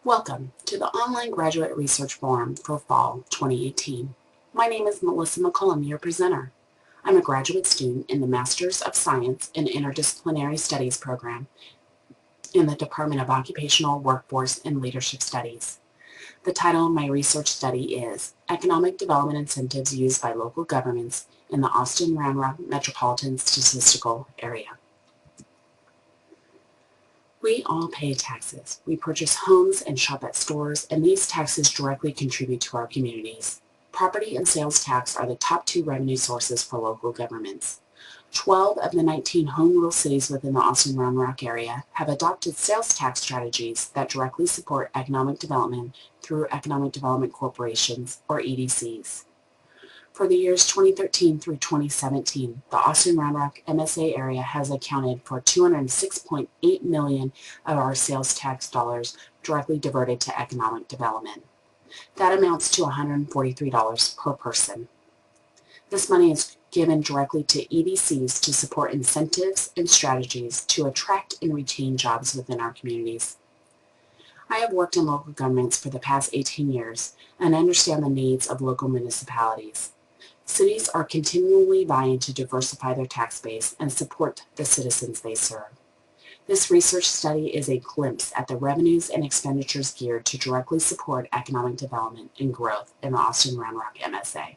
Welcome to the Online Graduate Research Forum for Fall 2018. My name is Melissa McCullum, your presenter. I'm a graduate student in the Masters of Science in Interdisciplinary Studies program in the Department of Occupational, Workforce, and Leadership Studies. The title of my research study is Economic Development Incentives Used by Local Governments in the Austin-Round Rock Metropolitan Statistical Area. We all pay taxes. We purchase homes and shop at stores, and these taxes directly contribute to our communities. Property and sales tax are the top two revenue sources for local governments. 12 of the 19 home rule cities within the Austin-Round Rock area have adopted sales tax strategies that directly support economic development through economic development corporations, or EDCs. For the years 2013 through 2017, the Austin-Round Rock MSA area has accounted for $206.8 million of our sales tax dollars directly diverted to economic development. That amounts to $143 per person. This money is given directly to EDCs to support incentives and strategies to attract and retain jobs within our communities. I have worked in local governments for the past 18 years and understand the needs of local municipalities. Cities are continually vying to diversify their tax base and support the citizens they serve. This research study is a glimpse at the revenues and expenditures geared to directly support economic development and growth in the Austin-Round Rock MSA.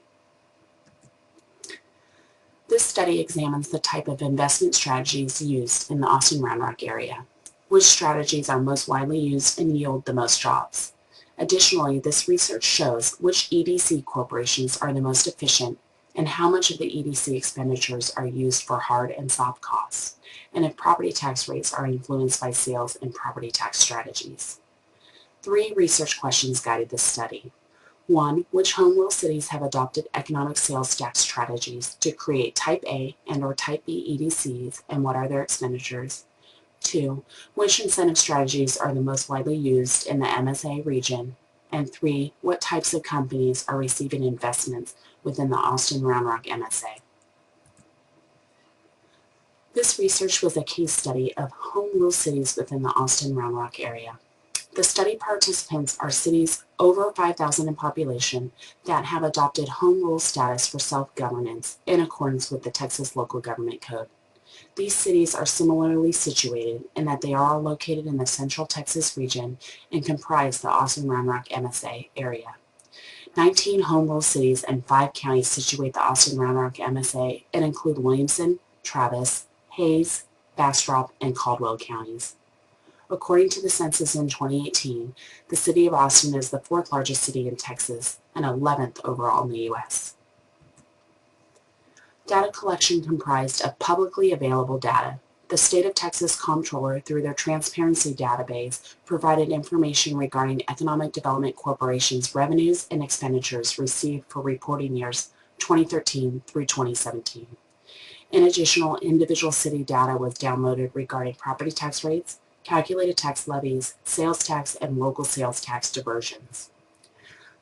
This study examines the type of investment strategies used in the Austin-Round Rock area, which strategies are most widely used and yield the most jobs. Additionally, this research shows which EDC corporations are the most efficient and how much of the EDC expenditures are used for hard and soft costs, and if property tax rates are influenced by sales and property tax strategies. 3 research questions guided this study. 1. Which home rule cities have adopted economic sales tax strategies to create Type A and or Type B EDCs, and what are their expenditures? 2. Which incentive strategies are the most widely used in the MSA region? And 3. What types of companies are receiving investments within the Austin-Round Rock MSA? This research was a case study of home rule cities within the Austin-Round Rock area. The study participants are cities over 5,000 in population that have adopted home rule status for self-governance in accordance with the Texas Local Government Code. These cities are similarly situated in that they are all located in the Central Texas region and comprise the Austin-Round Rock MSA area. 19 home rule cities and 5 counties situate the Austin-Round Rock MSA and include Williamson, Travis, Hays, Bastrop, and Caldwell counties. According to the census in 2018, the city of Austin is the 4th largest city in Texas and 11th overall in the U.S. Data collection comprised of publicly available data. The state of Texas Comptroller, through their transparency database, provided information regarding Economic Development Corporation's revenues and expenditures received for reporting years 2013 through 2017. In addition, individual city data was downloaded regarding property tax rates, calculated tax levies, sales tax, and local sales tax diversions.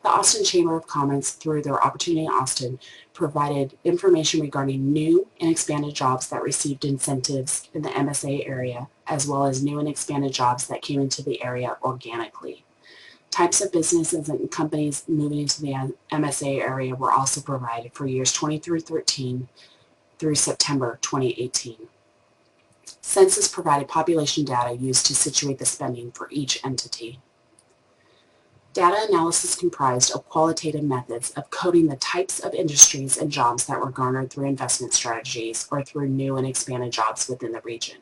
The Austin Chamber of Commerce, through their Opportunity Austin, provided information regarding new and expanded jobs that received incentives in the MSA area, as well as new and expanded jobs that came into the area organically. Types of businesses and companies moving into the MSA area were also provided for years 2013 through September 2018. Census provided population data used to situate the spending for each entity. Data analysis comprised of qualitative methods of coding the types of industries and jobs that were garnered through investment strategies or through new and expanded jobs within the region.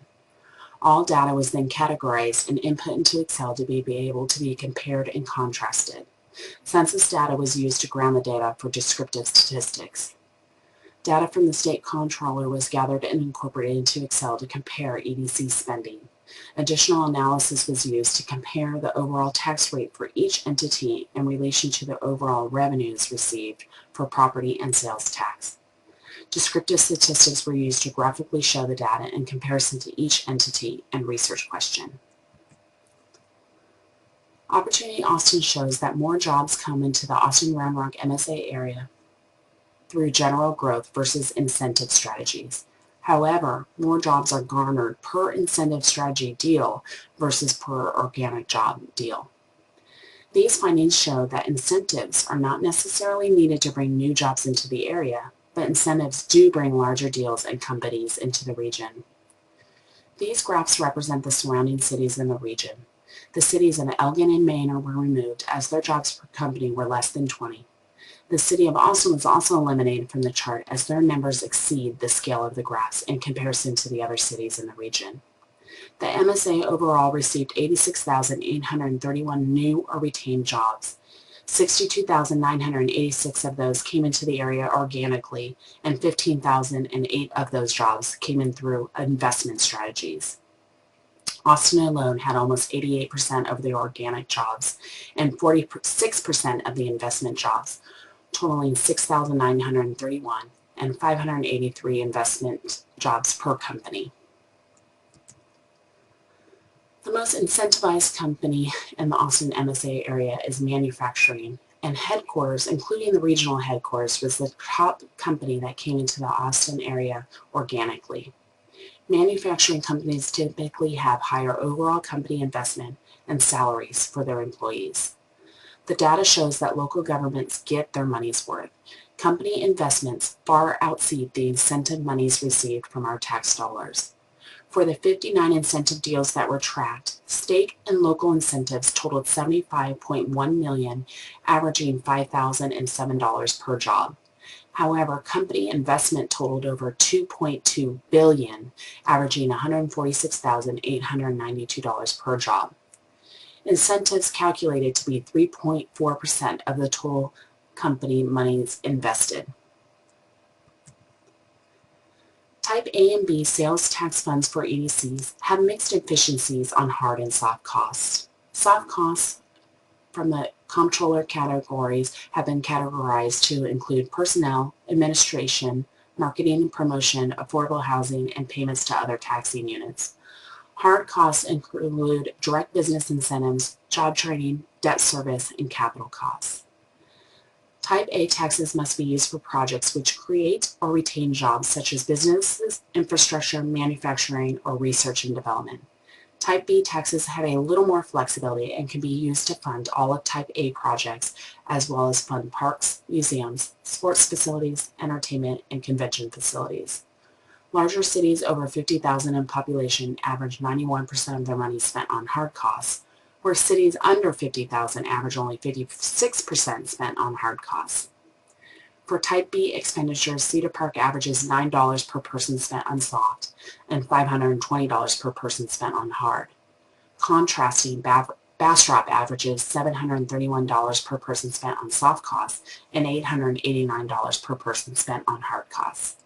All data was then categorized and input into Excel to be able to be compared and contrasted. Census data was used to ground the data for descriptive statistics. Data from the state comptroller was gathered and incorporated into Excel to compare EDC spending. Additional analysis was used to compare the overall tax rate for each entity in relation to the overall revenues received for property and sales tax. Descriptive statistics were used to graphically show the data in comparison to each entity and research question. Opportunity Austin shows that more jobs come into the Austin-Round Rock MSA area through general growth versus incentive strategies. However, more jobs are garnered per incentive strategy deal versus per organic job deal. These findings show that incentives are not necessarily needed to bring new jobs into the area, but incentives do bring larger deals and companies into the region. These graphs represent the surrounding cities in the region. The cities of Elgin and Manor were removed as their jobs per company were less than 20. The city of Austin was also eliminated from the chart as their numbers exceed the scale of the graphs in comparison to the other cities in the region. The MSA overall received 86,831 new or retained jobs. 62,986 of those came into the area organically, and 15,008 of those jobs came in through investment strategies. Austin alone had almost 88% of the organic jobs and 46% of the investment jobs, totaling 6,931 and 583 investment jobs per company. The most incentivized company in the Austin MSA area is manufacturing, and headquarters, including the regional headquarters, was the top company that came into the Austin area organically. Manufacturing companies typically have higher overall company investment and salaries for their employees. The data shows that local governments get their money's worth. Company investments far exceed the incentive monies received from our tax dollars. For the 59 incentive deals that were tracked, state and local incentives totaled $75.1 million, averaging $5,007 per job. However, company investment totaled over $2.2 billion, averaging $146,892 per job. Incentives calculated to be 3.4% of the total company monies invested. Type A and B sales tax funds for EDCs have mixed efficiencies on hard and soft costs. Soft costs from the comptroller categories have been categorized to include personnel, administration, marketing and promotion, affordable housing, and payments to other taxing units. Hard costs include direct business incentives, job training, debt service, and capital costs. Type A taxes must be used for projects which create or retain jobs such as businesses, infrastructure, manufacturing, or research and development. Type B taxes have a little more flexibility and can be used to fund all of Type A projects as well as fund parks, museums, sports facilities, entertainment, and convention facilities. Larger cities over 50,000 in population average 91% of their money spent on hard costs, where cities under 50,000 average only 56% spent on hard costs. For Type B expenditures, Cedar Park averages $9 per person spent on soft and $520 per person spent on hard. Contrasting, Bastrop averages $731 per person spent on soft costs and $889 per person spent on hard costs.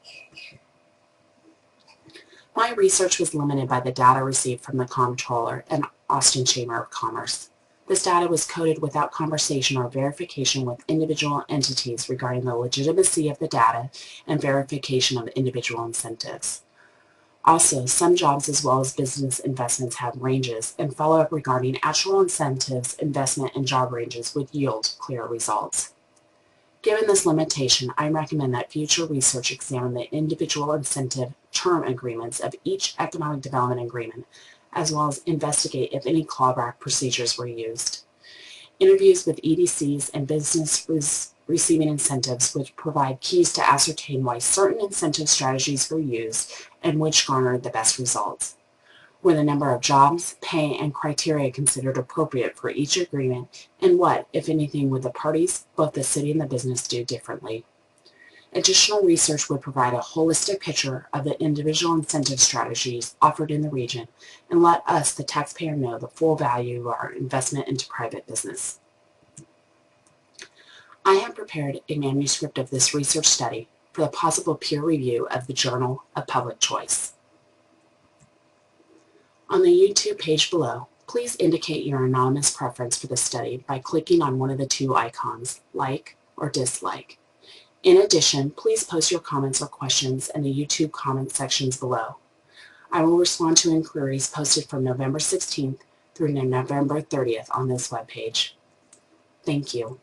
My research was limited by the data received from the Comptroller and Austin Chamber of Commerce. This data was coded without conversation or verification with individual entities regarding the legitimacy of the data and verification of individual incentives. Also, some jobs as well as business investments have ranges, and follow-up regarding actual incentives, investment, and job ranges would yield clear results. Given this limitation, I recommend that future research examine the individual incentive term agreements of each economic development agreement, as well as investigate if any clawback procedures were used. Interviews with EDCs and businesses receiving incentives would provide keys to ascertain why certain incentive strategies were used and which garnered the best results. Were the number of jobs, pay, and criteria considered appropriate for each agreement, and what, if anything, would the parties, both the city and the business, do differently? Additional research would provide a holistic picture of the individual incentive strategies offered in the region and let us, the taxpayer, know the full value of our investment into private business. I have prepared a manuscript of this research study for the possible peer review of the Journal of Public Choice. On the YouTube page below, please indicate your anonymous preference for the study by clicking on one of the two icons, like or dislike. In addition, please post your comments or questions in the YouTube comment sections below. I will respond to inquiries posted from November 16th through November 30th on this webpage. Thank you.